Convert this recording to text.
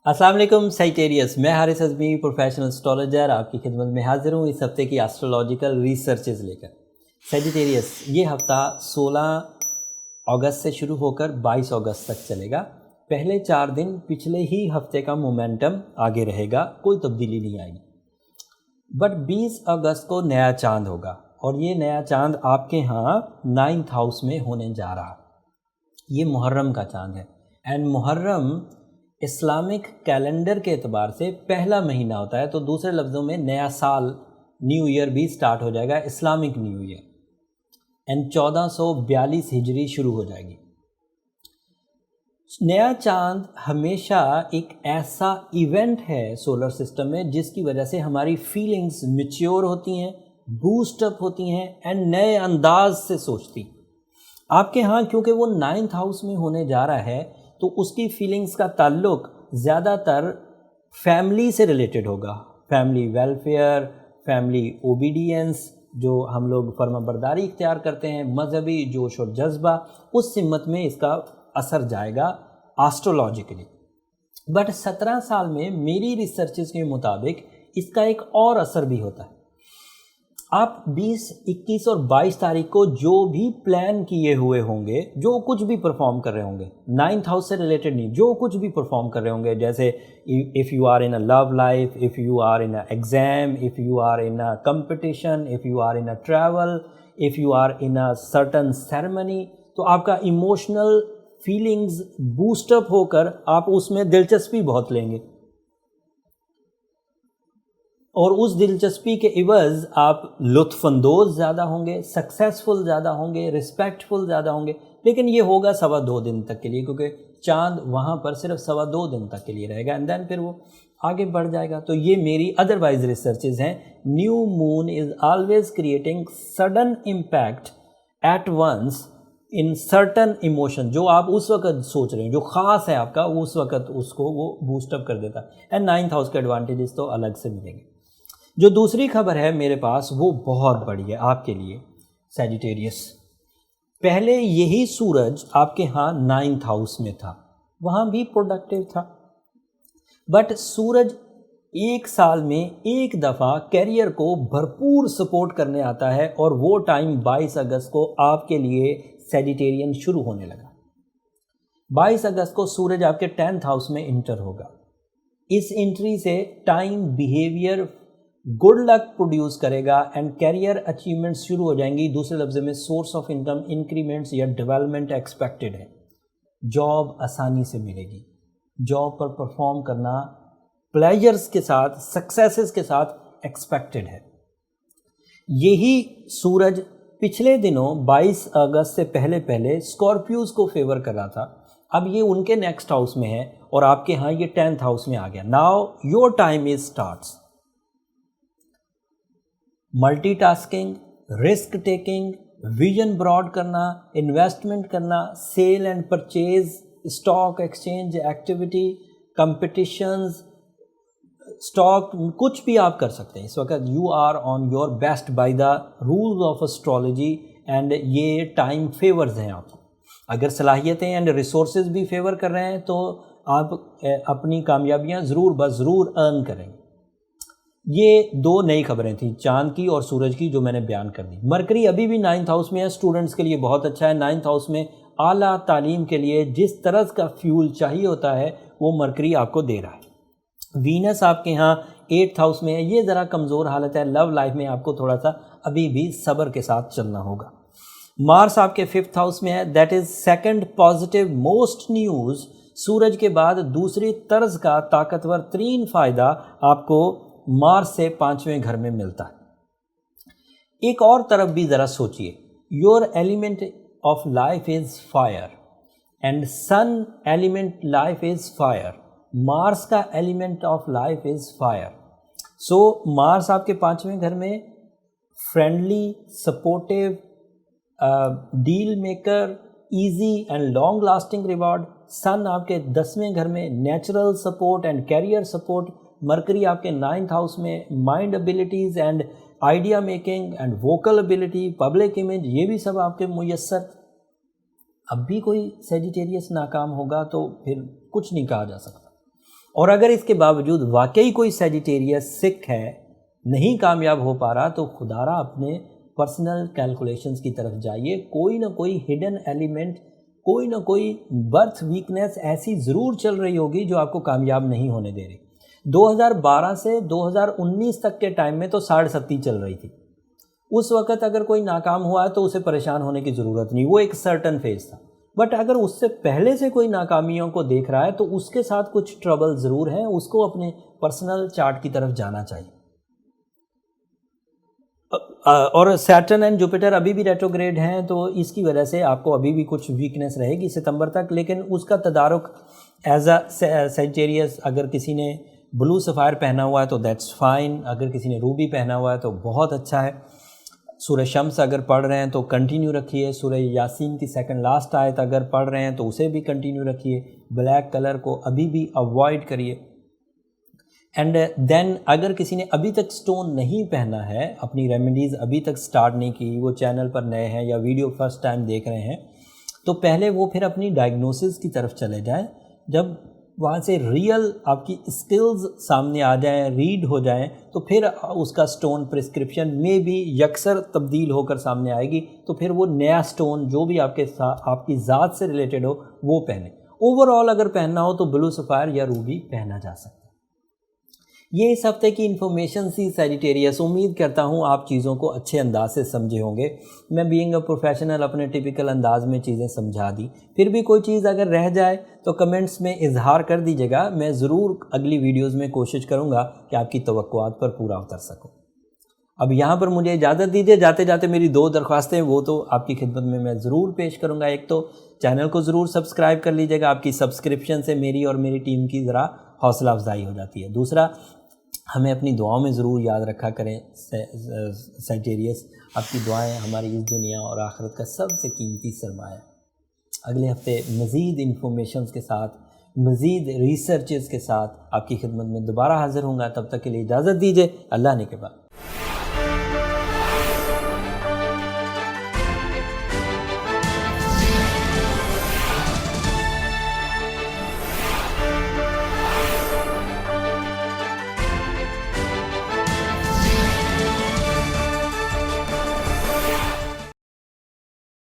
السلام علیکم سائٹیریس، میں حارث ازمی پروفیشنل اسٹرالوجر آپ کی خدمت میں حاضر ہوں اس ہفتے کی ایسٹرولوجیکل ریسرچز لے کر۔ سیجیٹیریس، یہ ہفتہ 16 اگست سے شروع ہو کر 22 اگست تک چلے گا۔ پہلے 4 دن پچھلے ہی ہفتے کا مومنٹم آگے رہے گا، کوئی تبدیلی نہیں آئے گی۔ بٹ 20 اگست کو نیا چاند ہوگا اور یہ نیا چاند آپ کے ہاں 9th ہاؤس میں ہونے جا رہا۔ یہ محرم کا چاند ہے، اینڈ محرم اسلامک کیلنڈر کے اعتبار سے پہلا مہینہ ہوتا ہے، تو دوسرے لفظوں میں نیا سال، نیو ایئر بھی سٹارٹ ہو جائے گا، اسلامک نیو ایئر، اینڈ 1442 ہجری شروع ہو جائے گی۔ نیا چاند ہمیشہ ایک ایسا ایونٹ ہے سولر سسٹم میں جس کی وجہ سے ہماری فیلنگز میچیور ہوتی ہیں، بوسٹ اپ ہوتی ہیں، اینڈ نئے انداز سے سوچتی۔ آپ کے ہاں کیونکہ وہ 9th ہاؤس میں ہونے جا رہا ہے تو اس کی فیلنگز کا تعلق زیادہ تر فیملی سے ریلیٹڈ ہوگا، فیملی ویلفیئر، فیملی اوبیڈینس، جو ہم لوگ فرما برداری اختیار کرتے ہیں، مذہبی جوش اور جذبہ، اس سمت میں اس کا اثر جائے گا آسٹرولوجیکلی۔ بٹ 17 سال میں میری ریسرچز کے مطابق اس کا ایک اور اثر بھی ہوتا ہے۔ آپ 20، 21 اور 22 تاریخ کو جو بھی پلان کیے ہوئے ہوں گے، جو کچھ بھی پرفارم کر رہے ہوں گے، 9th ہاؤس سے ریلیٹڈ نہیں، جو کچھ بھی پرفارم کر رہے ہوں گے، جیسے if you are in a love life, if you are in a exam, if you are in a competition, if you are in a travel, if you are in a certain ceremony، تو آپ کا emotional feelings boost up ہو کر آپ اس میں دلچسپی بہت لیں گے، اور اس دلچسپی کے عوض آپ لطف اندوز زیادہ ہوں گے، سکسیسفل زیادہ ہوں گے، رسپیکٹفل زیادہ ہوں گے۔ لیکن یہ ہوگا 2.25 دن تک کے لیے، کیونکہ چاند وہاں پر صرف 2.25 دن تک کے لیے رہے گا، اینڈ دین پھر وہ آگے بڑھ جائے گا۔ تو یہ میری ادروائز ریسرچز ہیں۔ New moon is always creating sudden impact at once in certain emotion, جو آپ اس وقت سوچ رہے ہیں، جو خاص ہے آپ کا، اس وقت اس کو وہ بوسٹ اپ کر دیتا ہے، اینڈ 9th ہاؤس کے ایڈوانٹیجز تو الگ سے ملیں گے۔ جو دوسری خبر ہے میرے پاس وہ بہت بڑی ہے آپ کے لیے سیجیٹیریس۔ پہلے یہی سورج آپ کے ہاں 9th ہاؤس میں تھا، وہاں بھی پروڈکٹیو تھا، بٹ سورج 1 سال میں ایک دفعہ کیریئر کو بھرپور سپورٹ کرنے آتا ہے، اور وہ ٹائم 22 اگست کو آپ کے لیے سیجیٹیرین شروع ہونے لگا۔ 22 اگست کو سورج آپ کے 10th ہاؤس میں انٹر ہوگا۔ اس انٹری سے time behaviour good luck produce کرے گا، اینڈ کیریئر اچیومنٹس شروع ہو جائیں گی۔ دوسرے لفظ میں سورس آف انکم انکریمنٹس یا ڈیولپمنٹ ایکسپیکٹڈ ہے۔ جاب آسانی سے ملے گی، جاب پر پرفارم کرنا پلیجرز کے ساتھ، سکسیسز کے ساتھ ایکسپیکٹڈ ہے۔ یہی سورج پچھلے دنوں 22 اگست سے پہلے اسکارپیوز کو فیور کر رہا تھا، اب یہ ان کے نیکسٹ ہاؤس میں ہے، اور آپ کے ہاں یہ 10th ہاؤس میں آ گیا۔ Now your time is starts. Multitasking, risk taking, vision broad کرنا، انویسٹمنٹ کرنا، sell and purchase, stock exchange activity, competitions, stock, کچھ بھی آپ کر سکتے ہیں اس وقت۔ You are on your best by the rules of astrology, and یہ ٹائم فیورز ہیں آپ کو۔ اگر صلاحیتیں اینڈ ریسورسز بھی فیور کر رہے ہیں تو آپ اپنی کامیابیاں ضرور بضرور ارن کریں گے۔ یہ 2 نئی خبریں تھیں، چاند کی اور سورج کی، جو میں نے بیان کر دی۔ مرکری ابھی بھی 9th ہاؤس میں ہے، اسٹوڈنٹس کے لیے بہت اچھا ہے۔ 9th ہاؤس میں اعلیٰ تعلیم کے لیے جس طرز کا فیول چاہیے ہوتا ہے وہ مرکری آپ کو دے رہا ہے۔ وینس آپ کے ہاں 8th ہاؤس میں ہے، یہ ذرا کمزور حالت ہے۔ لو لائف میں آپ کو تھوڑا سا ابھی بھی صبر کے ساتھ چلنا ہوگا۔ مارس آپ کے 5th ہاؤس میں ہے، that is second positive most news. سورج کے بعد دوسری طرز کا طاقتور ترین فائدہ آپ کو مارس سے 5ویں گھر میں ملتا ہے۔ ایک اور طرف بھی ذرا سوچئے، your element of life is fire, and sun element life is fire, Mars کا element of life is fire. So Mars آپ کے 5ویں گھر میں friendly, supportive, deal maker, easy and long lasting reward. Sun آپ کے 10ویں گھر میں natural support and career support. Mercury آپ کے 9th ہاؤس میں mind abilities and idea making and vocal ability, public image, یہ بھی سب آپ کے میسر۔ اب بھی کوئی سیجیٹیریس ناکام ہوگا تو پھر کچھ نہیں کہا جا سکتا۔ اور اگر اس کے باوجود واقعی کوئی سیجیٹیریس سک ہے، نہیں کامیاب ہو پا رہا، تو خدارہ اپنے پرسنل کیلکولیشنز کی طرف جائیے. کوئی نہ کوئی ہڈن ایلیمنٹ، کوئی نہ کوئی برتھ ویکنس ایسی ضرور چل رہی ہوگی جو آپ کو کامیاب نہیں ہونے دے رہی. 2012 سے 2019 تک کے ٹائم میں تو 60-70 چل رہی تھی. اس وقت اگر کوئی ناکام ہوا ہے تو اسے پریشان ہونے کی ضرورت نہیں، وہ ایک سرٹن فیز تھا. بٹ اگر اس سے پہلے سے کوئی ناکامیوں کو دیکھ رہا ہے تو اس کے ساتھ کچھ ٹربل ضرور ہیں، اس کو اپنے پرسنل چارٹ کی طرف جانا چاہیے. اور سیٹرن اینڈ جوپیٹر ابھی بھی ریٹروگریڈ ہیں، تو اس کی وجہ سے آپ کو ابھی بھی کچھ ویکنس رہے گی ستمبر تک. لیکن اس کا تدارک ایز اے سیجیٹیریس، اگر کسی نے بلو سفائر پہنا ہوا ہے تو دیٹس فائن، اگر کسی نے روبی پہنا ہوا ہے تو بہت اچھا ہے. سورہ شمس اگر پڑھ رہے ہیں تو کنٹینیو رکھیے. سورہ یاسین کی سیکنڈ لاسٹ آیت اگر پڑھ رہے ہیں تو اسے بھی کنٹینیو رکھیے. بلیک کلر کو ابھی بھی اوائڈ کریے. اینڈ دین اگر کسی نے ابھی تک سٹون نہیں پہنا ہے، اپنی ریمیڈیز ابھی تک سٹارٹ نہیں کی، وہ چینل پر نئے ہیں یا ویڈیو فرسٹ ٹائم دیکھ رہے ہیں، تو پہلے وہ پھر اپنی ڈائگنوسس کی طرف چلے جائیں. جب وہاں سے ریئل آپ کی اسکلز سامنے آ جائیں، ریڈ ہو جائیں، تو پھر اس کا سٹون پرسکرپشن میں بھی یکسر تبدیل ہو کر سامنے آئے گی. تو پھر وہ نیا سٹون جو بھی آپ کی ذات سے ریلیٹڈ ہو وہ پہنیں. اوور آل اگر پہننا ہو تو بلو سفائر یا روبی پہنا جا سکتا ہے. یہ اس ہفتے کی انفارمیشن سی سیجیٹیریس. امید کرتا ہوں آپ چیزوں کو اچھے انداز سے سمجھے ہوں گے. میں بینگ اے پروفیشنل اپنے ٹپیکل انداز میں چیزیں سمجھا دی. پھر بھی کوئی چیز اگر رہ جائے تو کمنٹس میں اظہار کر دیجیے گا. میں ضرور اگلی ویڈیوز میں کوشش کروں گا کہ آپ کی توقعات پر پورا اتر سکوں. اب یہاں پر مجھے اجازت دیجیے. جاتے جاتے میری 2 درخواستیں وہ تو آپ کی خدمت میں ضرور پیش کروں گا. ایک تو چینل کو ضرور سبسکرائب کر لیجیے گا. آپ کی سبسکرپشن سے میری اور میری ٹیم کی ذرا حوصلہ افزائی ہو جاتی ہے. دوسرا، ہمیں اپنی دعاؤں میں ضرور یاد رکھا کریں. سیجیٹیریس، آپ کی دعائیں ہماری اس دنیا اور آخرت کا سب سے قیمتی سرمایہ. اگلے ہفتے مزید انفارمیشنز کے ساتھ، مزید ریسرچز کے ساتھ آپ کی خدمت میں دوبارہ حاضر ہوں گا. تب تک کے لیے اجازت دیجیے. اللہ نے کے بعد.